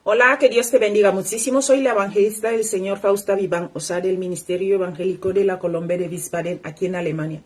Hola, que Dios te bendiga muchísimo. Soy la evangelista del Señor Fausta Viván, o sea, del Ministerio Evangélico de la Colombia de Wiesbaden, aquí en Alemania.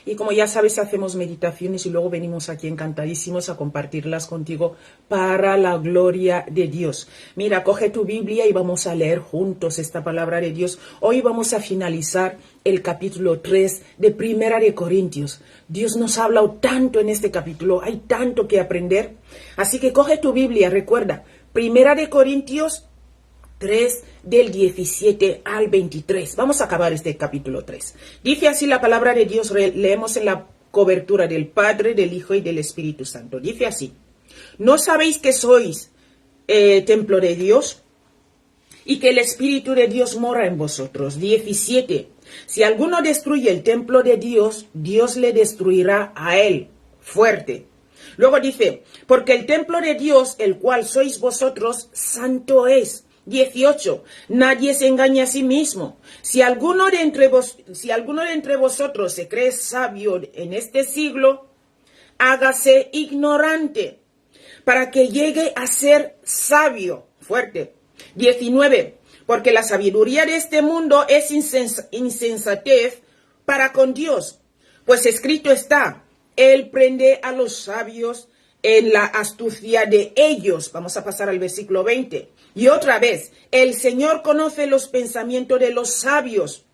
Y como ya sabes, hacemos meditaciones y luego venimos aquí encantadísimos a compartirlas contigo para la gloria de Dios. Mira, coge tu Biblia y vamos a leer juntos esta palabra de Dios. Hoy vamos a finalizar el capítulo 3 de Primera de Corintios. Dios nos ha hablado tanto en este capítulo, hay tanto que aprender. Así que coge tu Biblia, recuerda, Primera de Corintios 3, del 17 al 23. Vamos a acabar este capítulo 3. Dice así la palabra de Dios, leemos en la cobertura del Padre, del Hijo y del Espíritu Santo. Dice así: ¿no sabéis que sois templo de Dios y que el Espíritu de Dios mora en vosotros? 17. Si alguno destruye el templo de Dios, Dios le destruirá a él. Fuerte. Luego dice, porque el templo de Dios, el cual sois vosotros, santo es. 18. Nadie se engaña a sí mismo. Si alguno de entre vosotros se cree sabio en este siglo, hágase ignorante, para que llegue a ser sabio. Fuerte. 19. Porque la sabiduría de este mundo es insensatez para con Dios. Pues escrito está, Él prende a los sabios en la astucia de ellos. Vamos a pasar al versículo 20. Y otra vez, el Señor conoce los pensamientos de los sabios,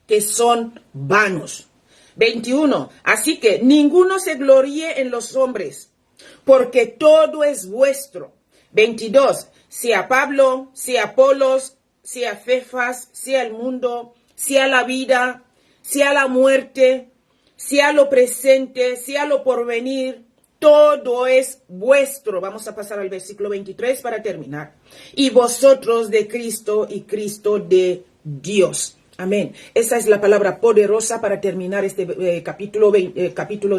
que son vanos. 21. Así que ninguno se gloríe en los hombres, porque todo es vuestro. 22. Sea Pablo, sea Apolos, sea Cefas, sea el mundo, sea la vida, sea la muerte, sea lo presente, sea lo porvenir, todo es vuestro. Vamos a pasar al versículo 23 para terminar. Y vosotros de Cristo y Cristo de Dios. Amén. Esa es la palabra poderosa para terminar este capítulo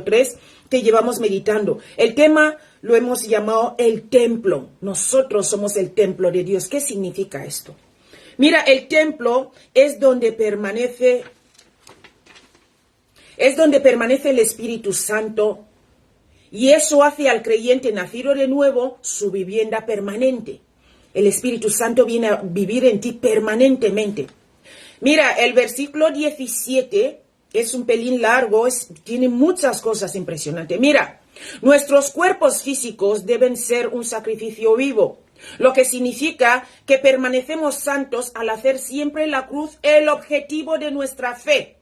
3 que llevamos meditando. El tema lo hemos llamado el templo. Nosotros somos el templo de Dios. ¿Qué significa esto? Mira, el templo es donde permanece el Espíritu Santo, y eso hace al creyente nacido de nuevo su vivienda permanente. El Espíritu Santo viene a vivir en ti permanentemente. Mira, el versículo 17 es un pelín largo, tiene muchas cosas impresionantes. Mira, nuestros cuerpos físicos deben ser un sacrificio vivo, lo que significa que permanecemos santos al hacer siempre la cruz el objetivo de nuestra fe.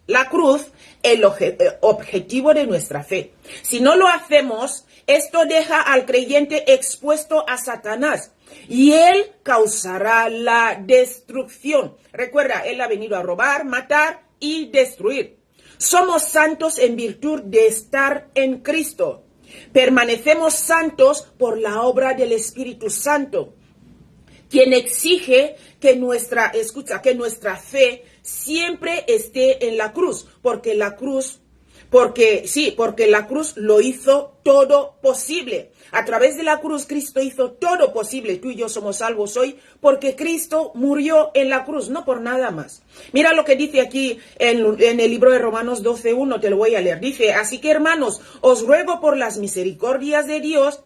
La cruz, el objetivo de nuestra fe. Si no lo hacemos, esto deja al creyente expuesto a Satanás y él causará la destrucción. Recuerda, él ha venido a robar, matar y destruir. Somos santos en virtud de estar en Cristo. Permanecemos santos por la obra del Espíritu Santo, quien exige que nuestra fe siempre esté en la cruz, porque la cruz lo hizo todo posible. A través de la cruz Cristo hizo todo posible. Tú y yo somos salvos hoy porque Cristo murió en la cruz, no por nada más. Mira lo que dice aquí en el libro de Romanos 12:1, te lo voy a leer. Dice, así que hermanos, os ruego por las misericordias de Dios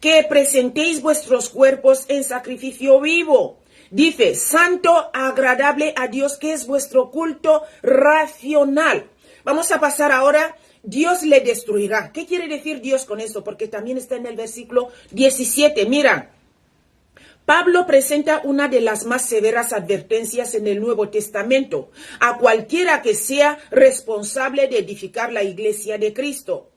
que presentéis vuestros cuerpos en sacrificio vivo. Dice, santo, agradable a Dios, que es vuestro culto racional. Vamos a pasar ahora, Dios le destruirá. ¿Qué quiere decir Dios con esto? Porque también está en el versículo 17. Mira, Pablo presenta una de las más severas advertencias en el Nuevo Testamento a cualquiera que sea responsable de edificar la iglesia de Cristo.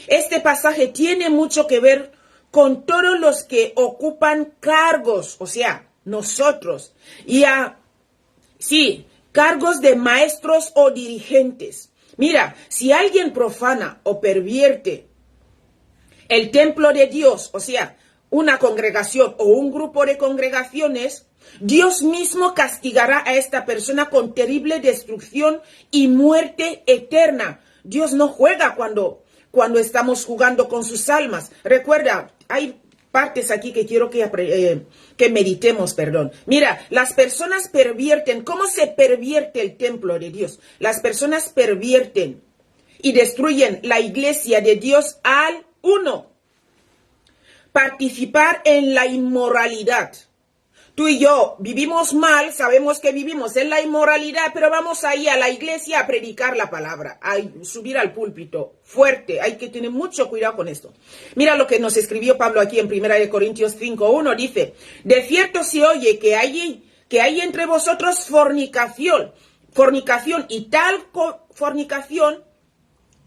Este pasaje tiene mucho que ver con todos los que ocupan cargos, o sea, nosotros, cargos de maestros o dirigentes. Mira, si alguien profana o pervierte el templo de Dios, o sea, una congregación o un grupo de congregaciones, Dios mismo castigará a esta persona con terrible destrucción y muerte eterna. Dios no juega cuando estamos jugando con sus almas. Recuerda, hay partes aquí que quiero que meditemos, Mira, las personas pervierten. ¿Cómo se pervierte el templo de Dios? Las personas pervierten y destruyen la iglesia de Dios al uno. participar en la inmoralidad. Tú y yo vivimos mal, sabemos que vivimos en la inmoralidad, pero vamos ahí a la iglesia a predicar la palabra, a subir al púlpito. Fuerte, hay que tener mucho cuidado con esto. Mira lo que nos escribió Pablo aquí en 1 Corintios 5:1, dice, de cierto se oye que hay entre vosotros fornicación y tal fornicación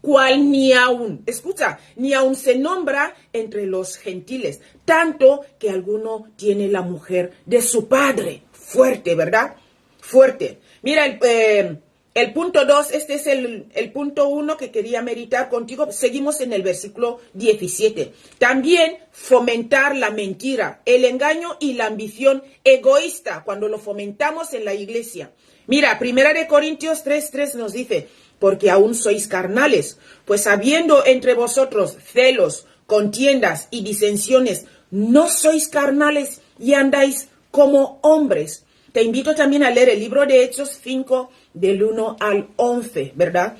cual ni aún, escucha, ni aún se nombra entre los gentiles, tanto que alguno tiene la mujer de su padre. Fuerte, ¿verdad? Fuerte. Mira, el punto 2, este es el punto 1 que quería meditar contigo. Seguimos en el versículo 17. También fomentar la mentira, el engaño y la ambición egoísta cuando lo fomentamos en la iglesia. Mira, 1 Corintios 3:3 nos dice, porque aún sois carnales, pues habiendo entre vosotros celos, contiendas y disensiones, no sois carnales y andáis como hombres. Te invito también a leer el libro de Hechos 5, del 1 al 11, ¿verdad?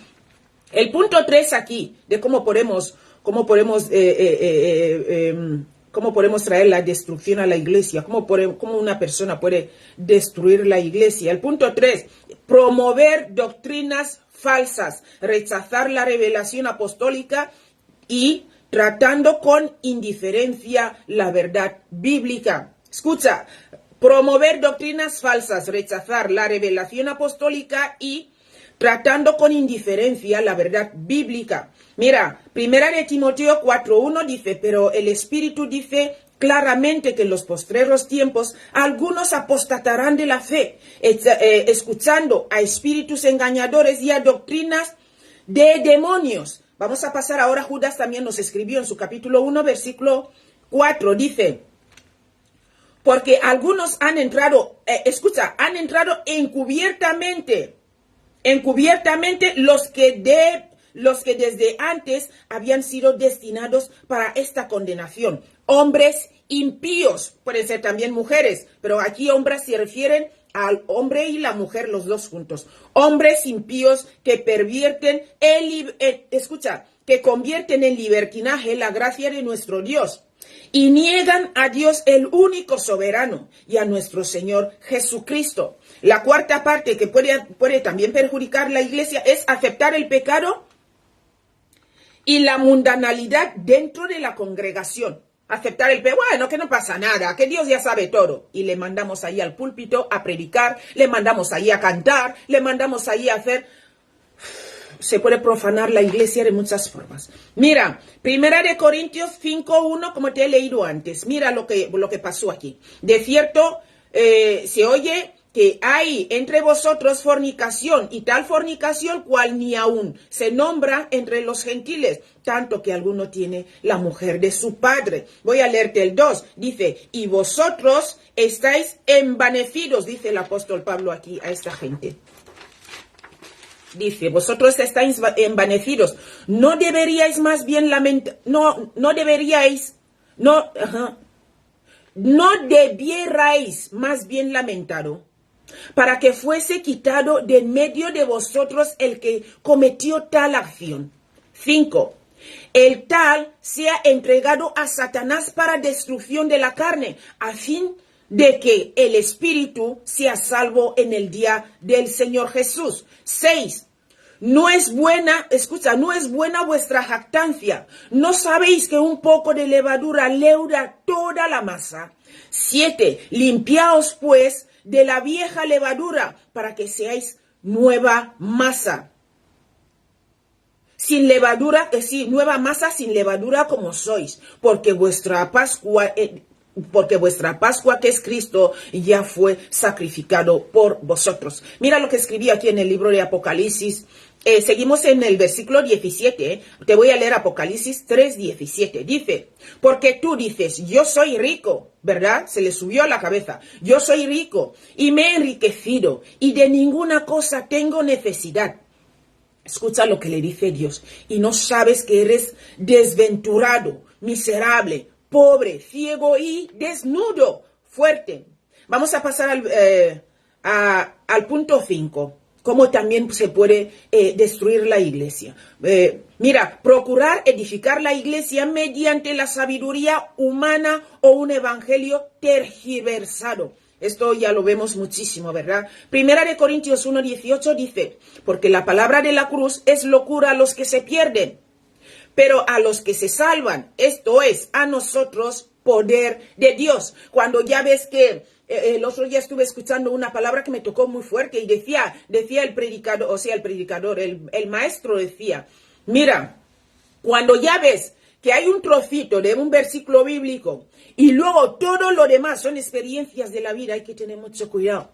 El punto 3 aquí, de cómo podemos traer la destrucción a la iglesia, cómo una persona puede destruir la iglesia. El punto 3, promover doctrinas falsas, rechazar la revelación apostólica y tratando con indiferencia la verdad bíblica. Escucha, promover doctrinas falsas, rechazar la revelación apostólica y tratando con indiferencia la verdad bíblica. Mira, 1 Timoteo 4:1 dice, pero el Espíritu dice claramente que en los postreros tiempos algunos apostatarán de la fe, escuchando a espíritus engañadores y a doctrinas de demonios. Vamos a pasar ahora, Judas también nos escribió en su capítulo 1, versículo 4, dice, porque algunos han entrado, han entrado encubiertamente los que desde antes habían sido destinados para esta condenación. Hombres impíos, pueden ser también mujeres, pero aquí hombres se refieren al hombre y la mujer, los dos juntos. Hombres impíos que pervierten, que convierten en libertinaje la gracia de nuestro Dios y niegan a Dios el único soberano y a nuestro Señor Jesucristo. La cuarta parte que puede también perjudicar la iglesia es aceptar el pecado y la mundanalidad dentro de la congregación. Aceptar el pecado, bueno, que no pasa nada, que Dios ya sabe todo. Y le mandamos ahí al púlpito a predicar, le mandamos ahí a cantar, le mandamos ahí a hacer... Se puede profanar la iglesia de muchas formas. Mira, 1 Corintios 5:1, como te he leído antes. Mira lo que pasó aquí. De cierto, se oye que hay entre vosotros fornicación, y tal fornicación cual ni aún se nombra entre los gentiles, tanto que alguno tiene la mujer de su padre. Voy a leerte el 2. Dice, y vosotros estáis envanecidos, dice el apóstol Pablo aquí a esta gente. Dice, vosotros estáis envanecidos. No deberíais más bien lamentar, no debierais más bien lamentado, para que fuese quitado de medio de vosotros el que cometió tal acción. 5. El tal sea entregado a Satanás para destrucción de la carne, a fin de que el espíritu sea salvo en el día del Señor Jesús. 6. No es buena vuestra jactancia. ¿No sabéis que un poco de levadura leuda toda la masa? 7. Limpiaos pues de la vieja levadura para que seáis nueva masa. Sin levadura, nueva masa sin levadura como sois, porque vuestra Pascua, que es Cristo, ya fue sacrificado por vosotros. Mira lo que escribí aquí en el libro de Apocalipsis. Seguimos en el versículo 17. Te voy a leer Apocalipsis 3:17. Dice, porque tú dices, yo soy rico, ¿verdad? Se le subió a la cabeza. Yo soy rico y me he enriquecido y de ninguna cosa tengo necesidad. Escucha lo que le dice Dios. Y no sabes que eres desventurado, miserable, pobre, ciego y desnudo. Fuerte. Vamos a pasar al punto 5. cómo también se puede destruir la iglesia. Mira, procurar edificar la iglesia mediante la sabiduría humana o un evangelio tergiversado. Esto ya lo vemos muchísimo, ¿verdad? Primera de Corintios 1:18 dice, porque la palabra de la cruz es locura a los que se pierden, pero a los que se salvan, esto es, a nosotros, poder de Dios. Cuando ya ves que el otro día estuve escuchando una palabra que me tocó muy fuerte y decía el predicador, o sea, el maestro decía, mira, cuando ya ves que hay un trocito de un versículo bíblico y luego todo lo demás son experiencias de la vida, hay que tener mucho cuidado.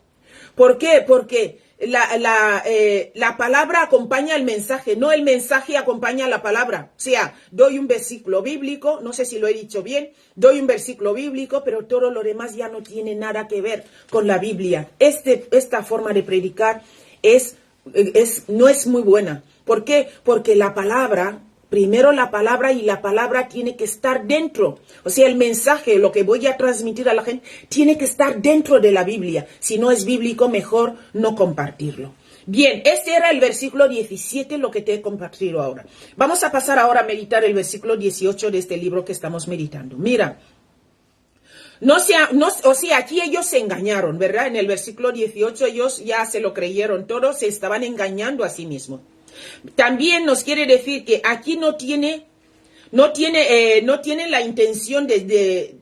¿Por qué? Porque la palabra acompaña el mensaje, no el mensaje acompaña la palabra. O sea, doy un versículo bíblico, no sé si lo he dicho bien, doy un versículo bíblico, pero todo lo demás ya no tiene nada que ver con la Biblia. Esta forma de predicar no es muy buena. ¿Por qué? Porque la palabra... Primero la palabra y la palabra tiene que estar dentro. O sea, el mensaje, lo que voy a transmitir a la gente, tiene que estar dentro de la Biblia. Si no es bíblico, mejor no compartirlo. Bien, este era el versículo 17, lo que te he compartido ahora. Vamos a pasar ahora a meditar el versículo 18 de este libro que estamos meditando. Mira, aquí ellos se engañaron, ¿verdad? En el versículo 18 ellos ya se lo creyeron todo, se estaban engañando a sí mismos. También nos quiere decir que aquí no tiene la intención de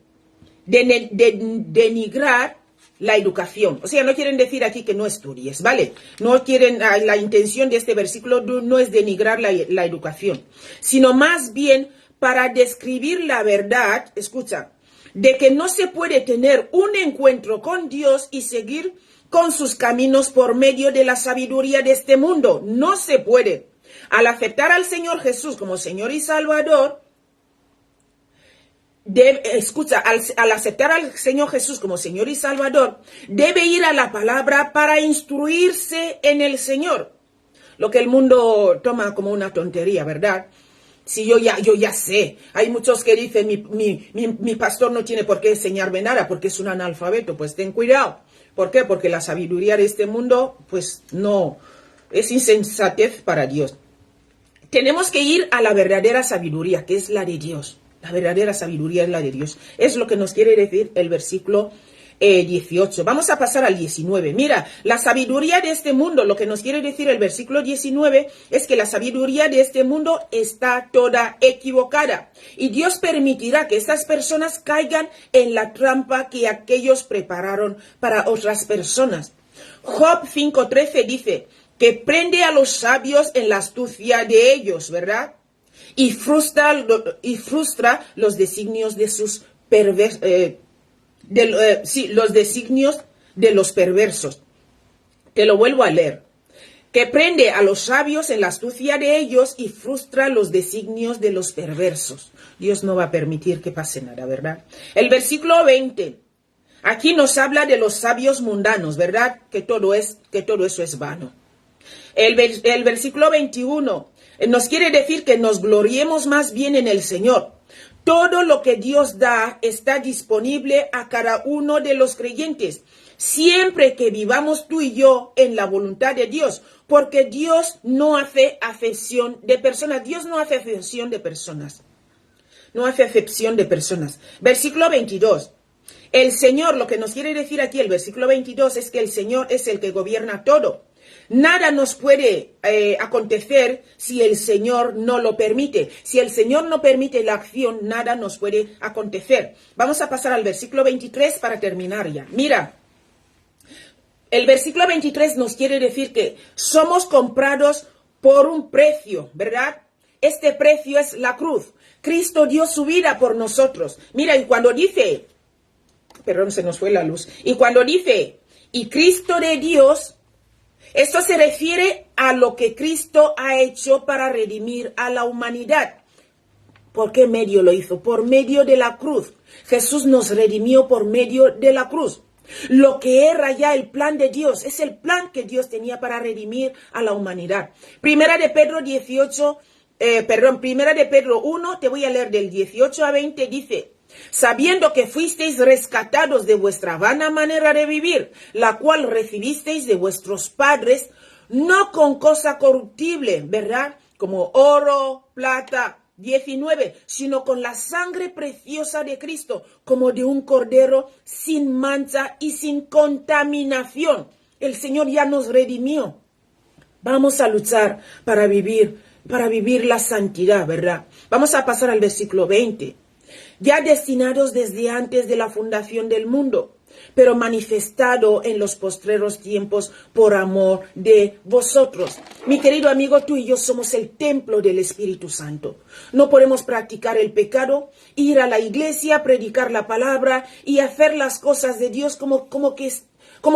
denigrar la educación. O sea, no quieren decir aquí que no estudies, ¿vale? No quieren, la intención de este versículo no es denigrar la educación, sino más bien para describir la verdad, escucha, de que no se puede tener un encuentro con Dios y seguir con sus caminos por medio de la sabiduría de este mundo. No se puede. Al aceptar al Señor Jesús como Señor y Salvador, al aceptar al Señor Jesús como Señor y Salvador, debe ir a la palabra para instruirse en el Señor. Lo que el mundo toma como una tontería, ¿verdad? Si yo ya sé. Hay muchos que dicen, mi pastor no tiene por qué enseñarme nada porque es un analfabeto. Pues ten cuidado. ¿Por qué? Porque la sabiduría de este mundo, pues no, es insensatez para Dios. Tenemos que ir a la verdadera sabiduría, que es la de Dios. La verdadera sabiduría es la de Dios. Es lo que nos quiere decir el versículo 18. Vamos a pasar al 19. Mira, la sabiduría de este mundo, lo que nos quiere decir el versículo 19 es que la sabiduría de este mundo está toda equivocada. Y Dios permitirá que estas personas caigan en la trampa que aquellos prepararon para otras personas. Job 5:13 dice que prende a los sabios en la astucia de ellos, ¿verdad? Y frustra los designios de sus los designios de los perversos. Te lo vuelvo a leer. Que prende a los sabios en la astucia de ellos y frustra los designios de los perversos. Dios no va a permitir que pase nada, ¿verdad? El versículo 20. Aquí nos habla de los sabios mundanos, ¿verdad? Que todo eso es vano. El versículo 21 nos quiere decir que nos gloriemos más bien en el Señor. Todo lo que Dios da está disponible a cada uno de los creyentes, siempre que vivamos tú y yo en la voluntad de Dios, porque Dios no hace acepción de personas. Dios no hace acepción de personas. No hace acepción de personas. Versículo 22. El Señor, lo que nos quiere decir aquí el versículo 22 es que el Señor es el que gobierna todo. Nada nos puede acontecer si el Señor no lo permite. Si el Señor no permite la acción, nada nos puede acontecer. Vamos a pasar al versículo 23 para terminar ya. Mira, el versículo 23 nos quiere decir que somos comprados por un precio, ¿verdad? Este precio es la cruz. Cristo dio su vida por nosotros. Mira, y cuando dice, perdón, se nos fue la luz. Y cuando dice, y Cristo de Dios, esto se refiere a lo que Cristo ha hecho para redimir a la humanidad. ¿Por qué medio lo hizo? Por medio de la cruz. Jesús nos redimió por medio de la cruz. Lo que era ya el plan de Dios, es el plan que Dios tenía para redimir a la humanidad. Primera de Pedro 1, te voy a leer del 18 a 20, dice: sabiendo que fuisteis rescatados de vuestra vana manera de vivir, la cual recibisteis de vuestros padres, no con cosa corruptible, ¿verdad? Como oro, plata, 19, sino con la sangre preciosa de Cristo, como de un cordero sin mancha y sin contaminación. El Señor ya nos redimió. Vamos a luchar para vivir la santidad, ¿verdad? Vamos a pasar al versículo 20. Ya destinados desde antes de la fundación del mundo, pero manifestado en los postreros tiempos por amor de vosotros. Mi querido amigo, tú y yo somos el templo del Espíritu Santo. No podemos practicar el pecado, ir a la iglesia, predicar la palabra y hacer las cosas de Dios como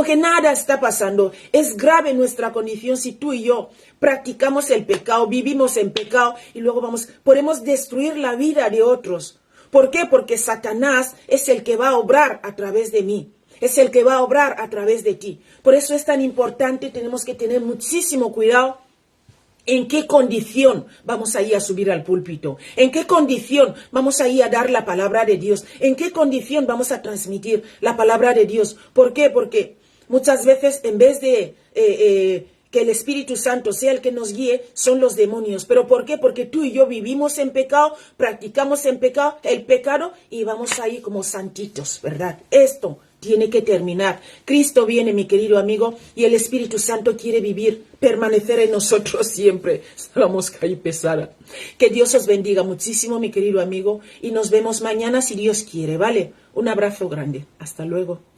que nada está pasando. Es grave nuestra condición si tú y yo practicamos el pecado, vivimos en pecado y luego podemos destruir la vida de otros. ¿Por qué? Porque Satanás es el que va a obrar a través de mí. Es el que va a obrar a través de ti. Por eso es tan importante, tenemos que tener muchísimo cuidado en qué condición vamos a ir a subir al púlpito, en qué condición vamos a ir a dar la palabra de Dios, en qué condición vamos a transmitir la palabra de Dios. ¿Por qué? Porque muchas veces en vez de que el Espíritu Santo sea el que nos guíe, son los demonios. ¿Pero por qué? Porque tú y yo vivimos en pecado, practicamos el pecado y vamos ahí como santitos, ¿verdad? Esto tiene que terminar. Cristo viene, mi querido amigo, y el Espíritu Santo quiere permanecer en nosotros siempre. Es la mosca ahí pesada. Que Dios os bendiga muchísimo, mi querido amigo, y nos vemos mañana si Dios quiere, ¿vale? Un abrazo grande. Hasta luego.